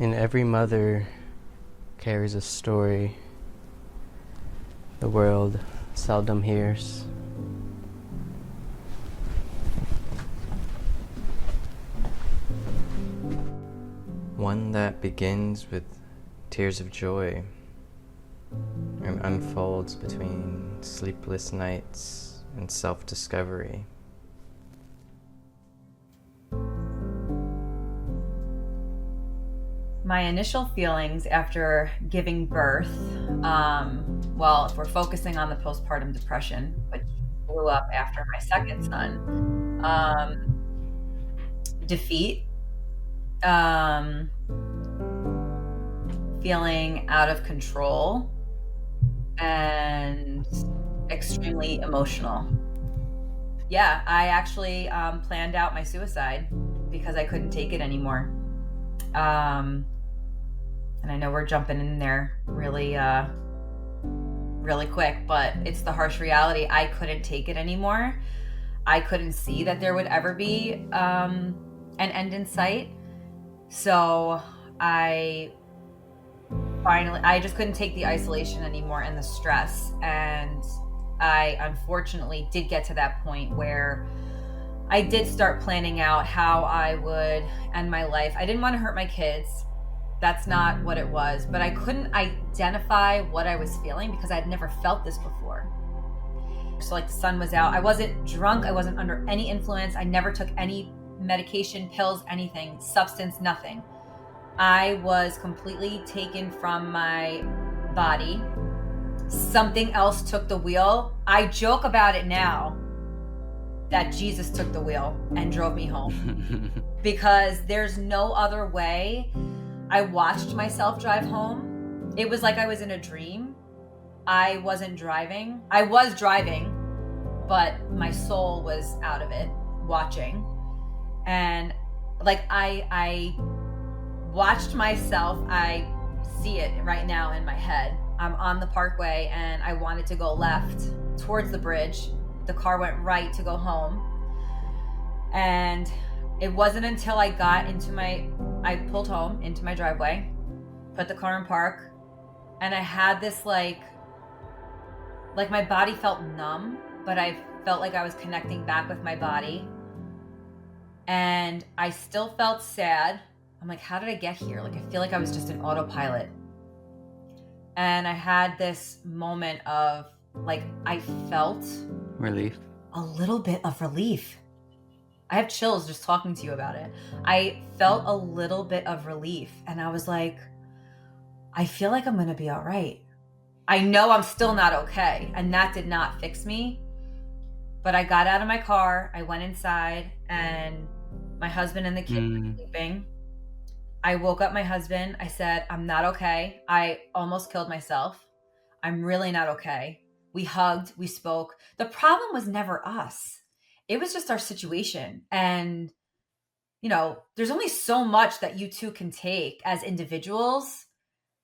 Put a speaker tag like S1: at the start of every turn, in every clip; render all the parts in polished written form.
S1: In every mother carries a story the world seldom hears. One that begins with tears of joy and unfolds between sleepless nights and self-discovery.
S2: My initial feelings after giving birth, if we're focusing on the postpartum depression, which blew up after my second son, defeat, feeling out of control, and extremely emotional. Yeah, I actually planned out my suicide because I couldn't take it anymore. And I know we're jumping in there really quick, but it's the harsh reality. I couldn't take it anymore. I couldn't see that there would ever be an end in sight. So I just couldn't take the isolation anymore and the stress. And I unfortunately did get to that point where I did start planning out how I would end my life. I didn't want to hurt my kids. That's not what it was, but I couldn't identify what I was feeling because I'd never felt this before. So like the sun was out. I wasn't drunk. I wasn't under any influence. I never took any medication, pills, anything, substance, nothing. I was completely taken from my body. Something else took the wheel. I joke about it now that Jesus took the wheel and drove me home because there's no other way. I watched myself drive home. It was like I was in a dream. I wasn't driving. I was driving, but my soul was out of it, watching. And like I watched myself. I see it right now in my head. I'm on the parkway and I wanted to go left towards the bridge. The car went right to go home. And it wasn't until I pulled home into my driveway, put the car in park, and I had this like my body felt numb, but I felt like I was connecting back with my body. And I still felt sad. I'm like, how did I get here? Like, I feel like I was just an autopilot. And I had this moment of like, I felt
S1: Relief.
S2: a little bit of relief. I have chills just talking to you about it. I felt a little bit of relief and I was like, I feel like I'm going to be all right. I know I'm still not okay. And that did not fix me. But I got out of my car. I went inside and my husband and the kids were sleeping. I woke up my husband. I said, I'm not okay. I almost killed myself. I'm really not okay. We hugged, we spoke. The problem was never us. It was just our situation. And, you know, there's only so much that you two can take as individuals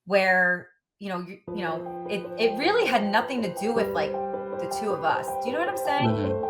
S2: where, it really had nothing to do with like the two of us. Do you know what I'm saying?
S1: Mm-hmm.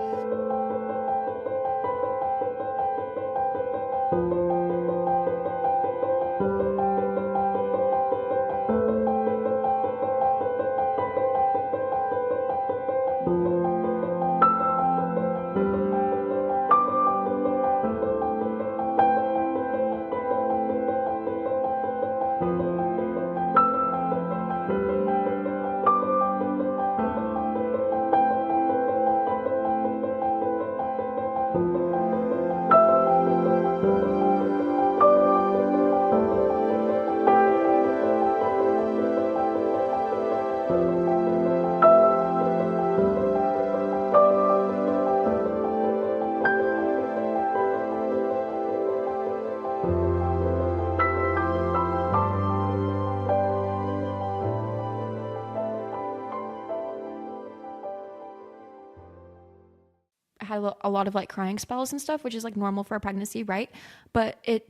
S3: I had a lot of like crying spells and stuff, which is like normal for a pregnancy, right? But it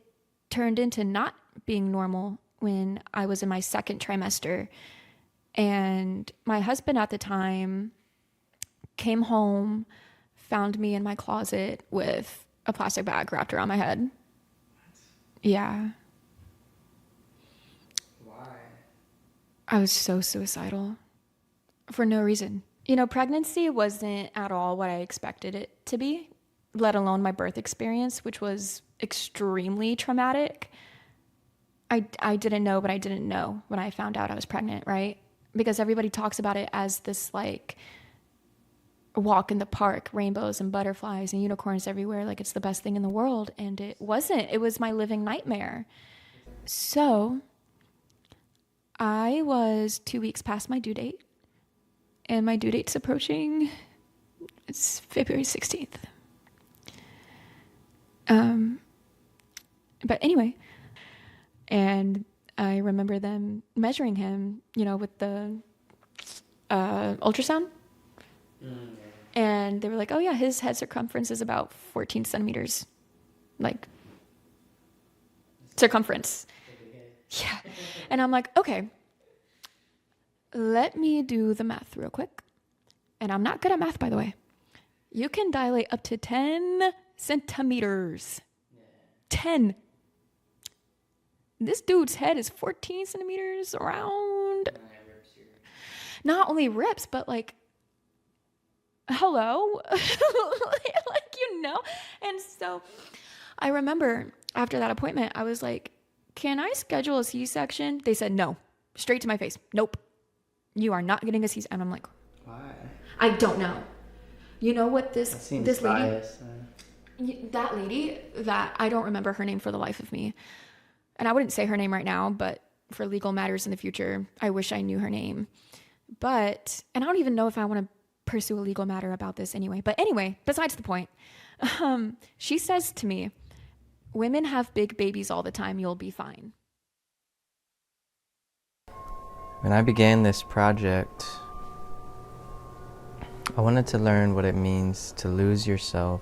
S3: turned into not being normal when I was in my second trimester. And my husband at the time came home, found me in my closet with a plastic bag wrapped around my head. Yeah. I was so suicidal for no reason. Pregnancy wasn't at all what I expected it to be, let alone my birth experience, which was extremely traumatic. I didn't know, but I didn't know when I found out I was pregnant, right? Because everybody talks about it as this like walk in the park, rainbows and butterflies and unicorns everywhere, like it's the best thing in the world. And it wasn't. It was my living nightmare. So I was 2 weeks past my due date, and my due date's approaching. It's February 16th. But anyway, and I remember them measuring him, with the ultrasound. And they were like, oh yeah, his head circumference is about 14 centimeters. Like, circumference. Yeah. And I'm like, okay, let me do the math real quick. And I'm not good at math, by the way. You can dilate up to 10 centimeters. 10. This dude's head is 14 centimeters around. Not only rips, but like, hello? And so I remember after that appointment, I was like, can I schedule a C-section? They said no. Straight to my face. Nope. You are not getting a C-section. And I'm like,
S1: Why?
S3: I don't know. You know what this lady,
S1: biased,
S3: that lady that I don't remember her name for the life of me. And I wouldn't say her name right now, but for legal matters in the future, I wish I knew her name. And I don't even know if I want to pursue a legal matter about this anyway. But anyway, besides the point, she says to me, women have big babies all the time. You'll be fine.
S1: When I began this project, I wanted to learn what it means to lose yourself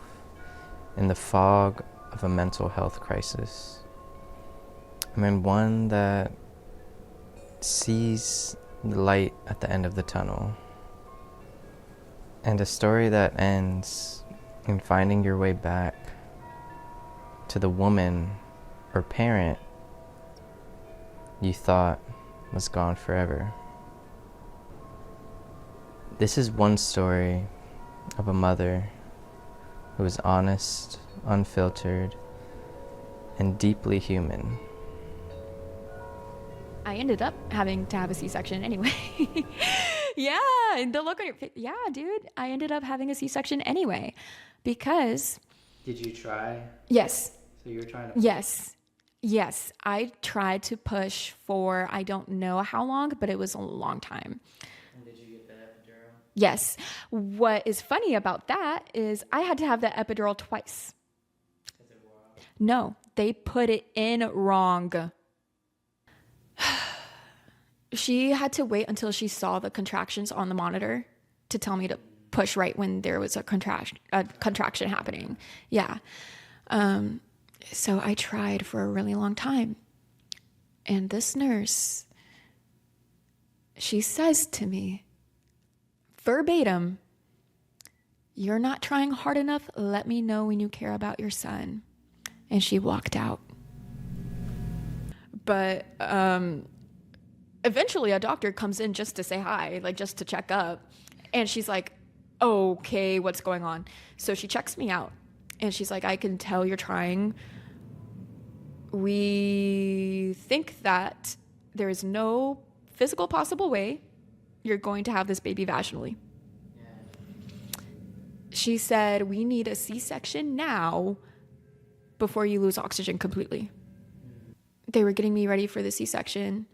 S1: in the fog of a mental health crisis. One that sees the light at the end of the tunnel. And a story that ends in finding your way back to the woman or parent you thought was gone forever. This is one story of a mother who is honest, unfiltered, and deeply human.
S3: I ended up having to have a C-section anyway. Yeah, the look on your face. Yeah, dude, I ended up having a C-section anyway because...
S1: Did you try?
S3: Yes.
S1: So you were trying to...
S3: Yes, I tried to push for I don't know how long, but it was a long time.
S1: And did you get the epidural?
S3: Yes. What is funny about that is I had to have the epidural twice.
S1: Is it wrong?
S3: No, they put it in wrong. She had to wait until she saw the contractions on the monitor to tell me to push right when there was a contraction happening. Yeah. So I tried for a really long time. And this nurse, she says to me, verbatim, "You're not trying hard enough. Let me know when you care about your son." And she walked out. But eventually a doctor comes in just to say hi, like just to check up. And she's like, okay, what's going on? So she checks me out. And she's like, I can tell you're trying. We think that there is no physical possible way you're going to have this baby vaginally. Yeah. She said, we need a C-section now before you lose oxygen completely. They were getting me ready for the C-section,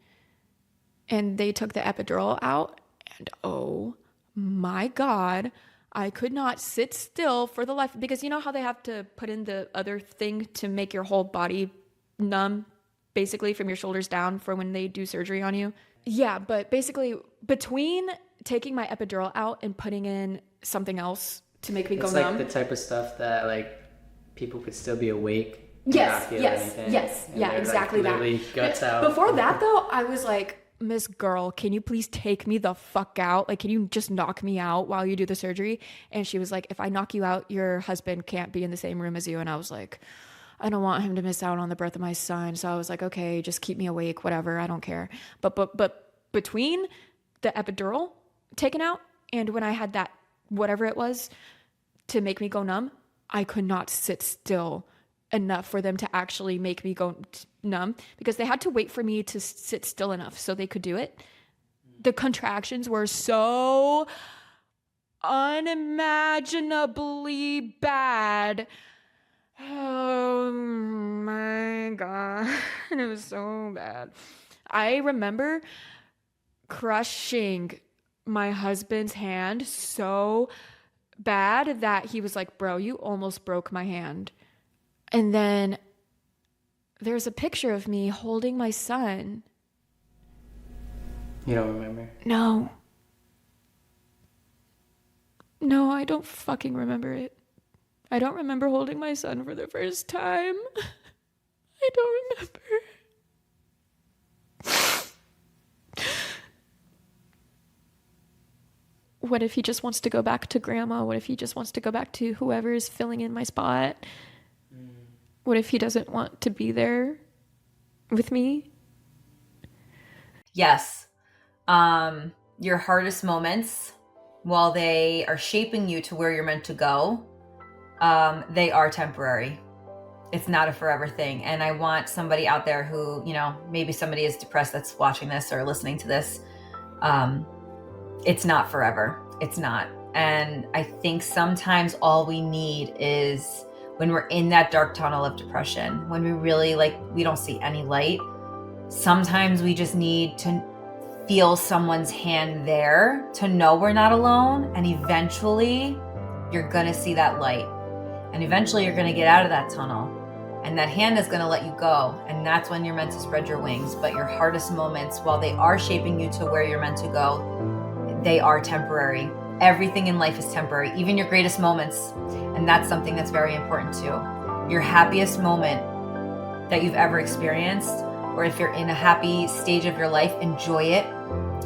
S3: and they took the epidural out, and oh my God, I could not sit still for the life, because you know how they have to put in the other thing to make your whole body numb, basically from your shoulders down for when they do surgery on you? Yeah, but basically between taking my epidural out and putting in something else to make me go numb.
S1: It's like the type of stuff that like people could still be awake.
S3: Yes, yeah, exactly that.
S1: Guts out.
S3: Before that though, I was like, Miss Girl, can you please take me the fuck out? Like, can you just knock me out while you do the surgery? And she was like, if I knock you out, your husband can't be in the same room as you. And I was like, I don't want him to miss out on the birth of my son. So I was like, okay, just keep me awake, whatever. I don't care. But between the epidural taken out and when I had that, whatever it was, to make me go numb, I could not sit still enough for them to actually make me go numb, because they had to wait for me to sit still enough so they could do it. The contractions were so unimaginably bad. Oh my God. It was so bad. I remember crushing my husband's hand so bad that he was like, bro, you almost broke my hand. And then there's a picture of me holding my son.
S1: You don't remember?
S3: No. No, I don't fucking remember it. I don't remember holding my son for the first time. I don't remember. What if he just wants to go back to grandma? What if he just wants to go back to whoever is filling in my spot? What if he doesn't want to be there with me?
S2: Yes. Your hardest moments, while they are shaping you to where you're meant to go, they are temporary. It's not a forever thing. And I want somebody out there who, maybe somebody is depressed that's watching this or listening to this. It's not forever. It's not. And I think sometimes all we need is, when we're in that dark tunnel of depression, when we really we don't see any light, sometimes we just need to feel someone's hand there to know we're not alone. And eventually you're going to see that light. And eventually you're going to get out of that tunnel. And that hand is going to let you go. And that's when you're meant to spread your wings. But your hardest moments, while they are shaping you to where you're meant to go, they are temporary. Everything in life is temporary, even your greatest moments. And that's something that's very important too. Your happiest moment that you've ever experienced, or if you're in a happy stage of your life, enjoy it,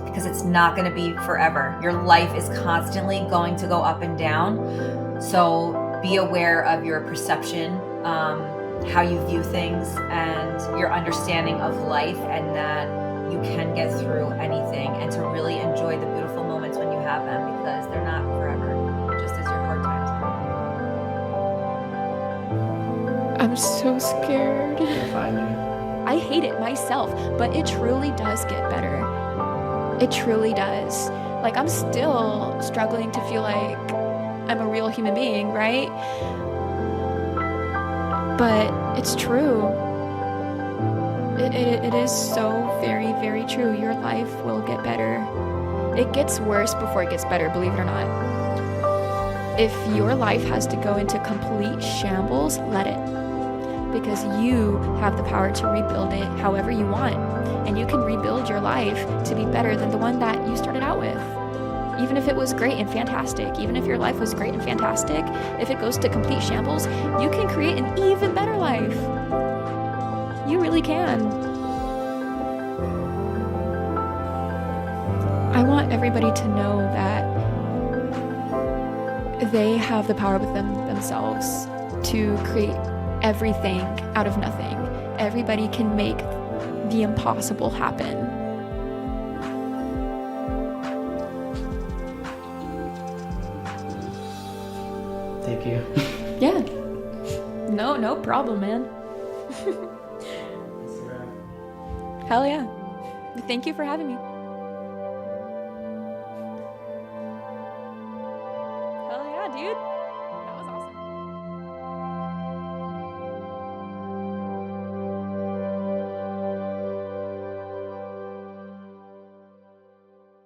S2: because it's not going to be forever. Your life is constantly going to go up and down. So be aware of your perception, how you view things, and your understanding of life, and that you can get through anything, and to really enjoy the beautiful moments when you have them, because they're not forever, just as your hard times are.
S3: I'm so scared.
S1: You'll find you.
S3: I hate it myself, but it truly does get better. It truly does. I'm still struggling to feel like I'm a real human being, right? But it's true. It is so very, very true. Your life will get better. It gets worse before it gets better, believe it or not. If your life has to go into complete shambles, let it. Because you have the power to rebuild it however you want. And you can rebuild your life to be better than the one that you started out with. Even if it was great and fantastic, even if your life was great and fantastic, if it goes to complete shambles, you can create an even better life. You really can. I want everybody to know that they have the power within themselves to create everything out of nothing. Everybody can make the impossible happen.
S1: Thank you.
S3: Yeah. No problem, man. Hell yeah. Thank you for having me. Hell yeah, dude.